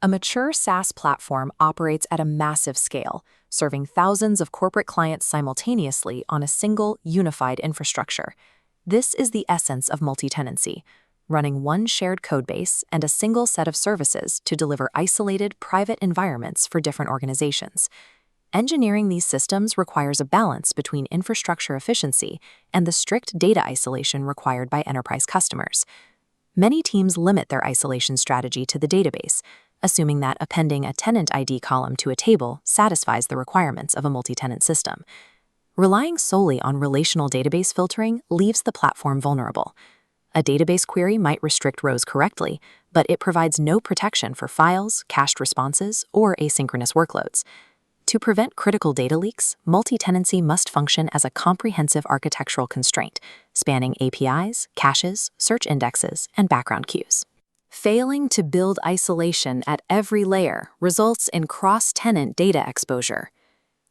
A mature SaaS platform operates at a massive scale, serving thousands of corporate clients simultaneously on a single, unified infrastructure. This is the essence of multi-tenancy, running one shared codebase and a single set of services to deliver isolated, private environments for different organizations. Engineering these systems requires a balance between infrastructure efficiency and the strict data isolation required by enterprise customers. Many teams limit their isolation strategy to the database, assuming that appending a tenant ID column to a table satisfies the requirements of a multi-tenant system. Relying solely on relational database filtering leaves the platform vulnerable. A database query might restrict rows correctly, but it provides no protection for files, cached responses, or asynchronous workloads. To prevent critical data leaks, multi-tenancy must function as a comprehensive architectural constraint, spanning APIs, caches, search indexes, and background queues. Failing to build isolation at every layer results in cross-tenant data exposure.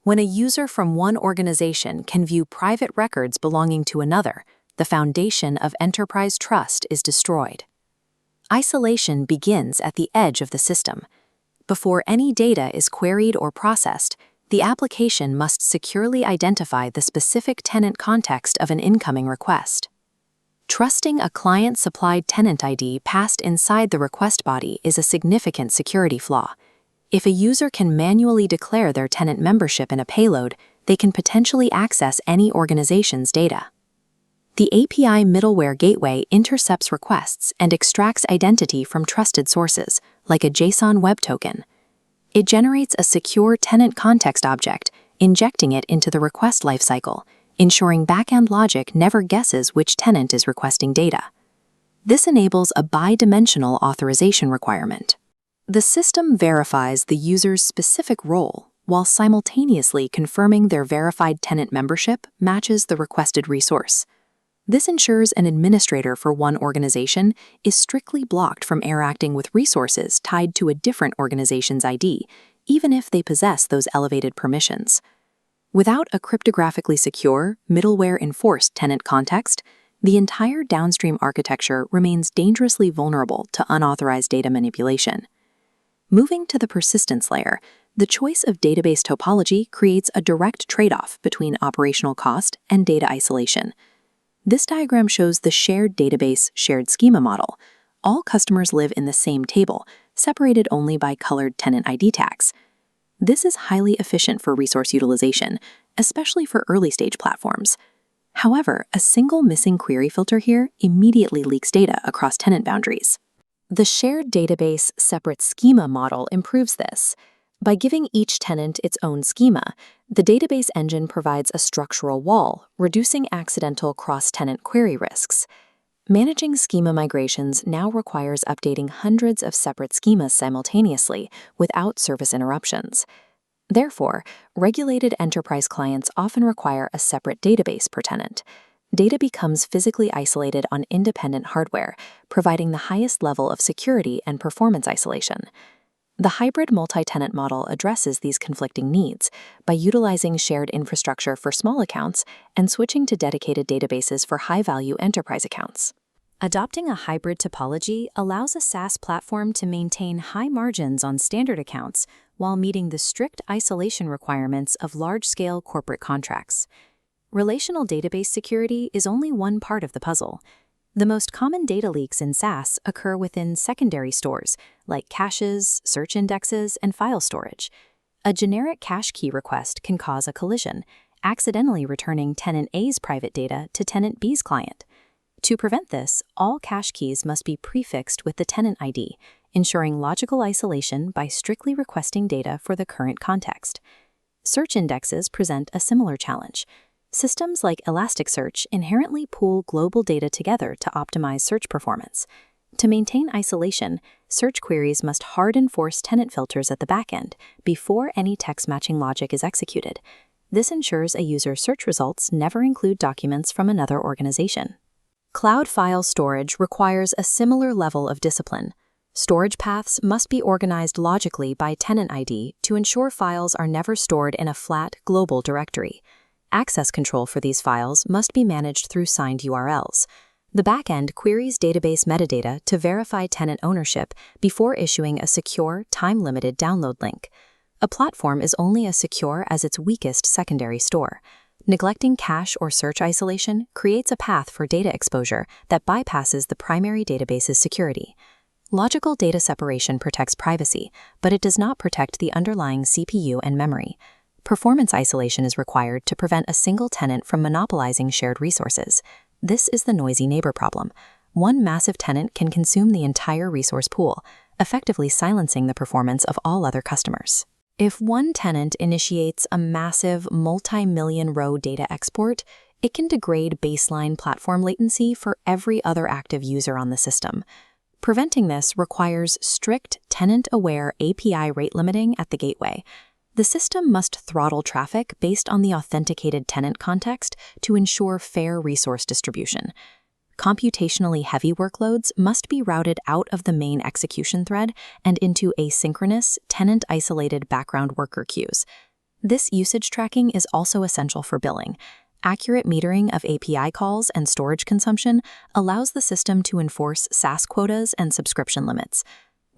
When a user from one organization can view private records belonging to another, the foundation of enterprise trust is destroyed. Isolation begins at the edge of the system. Before any data is queried or processed, the application must securely identify the specific tenant context of an incoming request. Trusting a client-supplied tenant ID passed inside the request body is a significant security flaw. If a user can manually declare their tenant membership in a payload, they can potentially access any organization's data. The API middleware gateway intercepts requests and extracts identity from trusted sources, like a JSON web token. It generates a secure tenant context object, injecting it into the request lifecycle, ensuring backend logic never guesses which tenant is requesting data. This enables a bi-dimensional authorization requirement. The system verifies the user's specific role while simultaneously confirming their verified tenant membership matches the requested resource. This ensures an administrator for one organization is strictly blocked from interacting with resources tied to a different organization's ID, even if they possess those elevated permissions. Without a cryptographically secure, middleware-enforced tenant context, the entire downstream architecture remains dangerously vulnerable to unauthorized data manipulation. Moving to the persistence layer, the choice of database topology creates a direct trade-off between operational cost and data isolation. This diagram shows the shared database, shared schema model. All customers live in the same table, separated only by colored tenant ID tags. This is highly efficient for resource utilization, especially for early-stage platforms. However, a single missing query filter here immediately leaks data across tenant boundaries. The shared database separate schema model improves this. By giving each tenant its own schema, the database engine provides a structural wall, reducing accidental cross-tenant query risks. Managing schema migrations now requires updating hundreds of separate schemas simultaneously without service interruptions. Therefore, regulated enterprise clients often require a separate database per tenant. Data becomes physically isolated on independent hardware, providing the highest level of security and performance isolation. The hybrid multi-tenant model addresses these conflicting needs by utilizing shared infrastructure for small accounts and switching to dedicated databases for high-value enterprise accounts. Adopting a hybrid topology allows a SaaS platform to maintain high margins on standard accounts while meeting the strict isolation requirements of large-scale corporate contracts. Relational database security is only one part of the puzzle. The most common data leaks in SaaS occur within secondary stores, like caches, search indexes, and file storage. A generic cache key request can cause a collision, accidentally returning tenant A's private data to tenant B's client. To prevent this, all cache keys must be prefixed with the tenant ID, ensuring logical isolation by strictly requesting data for the current context. Search indexes present a similar challenge. Systems like Elasticsearch inherently pool global data together to optimize search performance. To maintain isolation, search queries must hard enforce tenant filters at the backend before any text matching logic is executed. This ensures a user's search results never include documents from another organization. Cloud file storage requires a similar level of discipline. Storage paths must be organized logically by tenant ID to ensure files are never stored in a flat, global directory. Access control for these files must be managed through signed URLs. The backend queries database metadata to verify tenant ownership before issuing a secure, time-limited download link. A platform is only as secure as its weakest secondary store. Neglecting cache or search isolation creates a path for data exposure that bypasses the primary database's security. Logical data separation protects privacy, but it does not protect the underlying CPU and memory. Performance isolation is required to prevent a single tenant from monopolizing shared resources. This is the noisy neighbor problem. One massive tenant can consume the entire resource pool, effectively silencing the performance of all other customers. If one tenant initiates a massive multi-million-row data export, it can degrade baseline platform latency for every other active user on the system. Preventing this requires strict tenant-aware API rate limiting at the gateway. The system must throttle traffic based on the authenticated tenant context to ensure fair resource distribution. Computationally heavy workloads must be routed out of the main execution thread and into asynchronous, tenant-isolated background worker queues. This usage tracking is also essential for billing. Accurate metering of API calls and storage consumption allows the system to enforce SaaS quotas and subscription limits.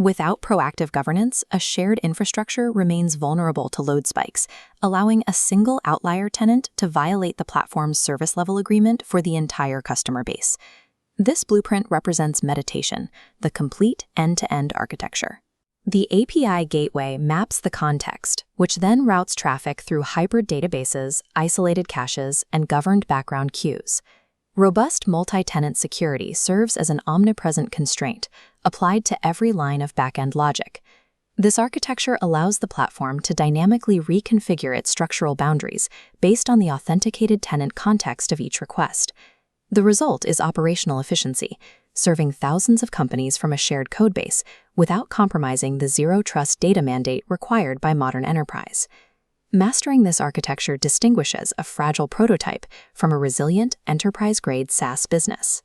Without proactive governance, a shared infrastructure remains vulnerable to load spikes, allowing a single outlier tenant to violate the platform's service level agreement for the entire customer base. This blueprint represents meditation, the complete end-to-end architecture. The API gateway maps the context, which then routes traffic through hybrid databases, isolated caches, and governed background queues. Robust multi-tenant security serves as an omnipresent constraint, applied to every line of backend logic. This architecture allows the platform to dynamically reconfigure its structural boundaries based on the authenticated tenant context of each request. The result is operational efficiency, serving thousands of companies from a shared codebase without compromising the zero-trust data mandate required by modern enterprise. Mastering this architecture distinguishes a fragile prototype from a resilient, enterprise-grade SaaS business.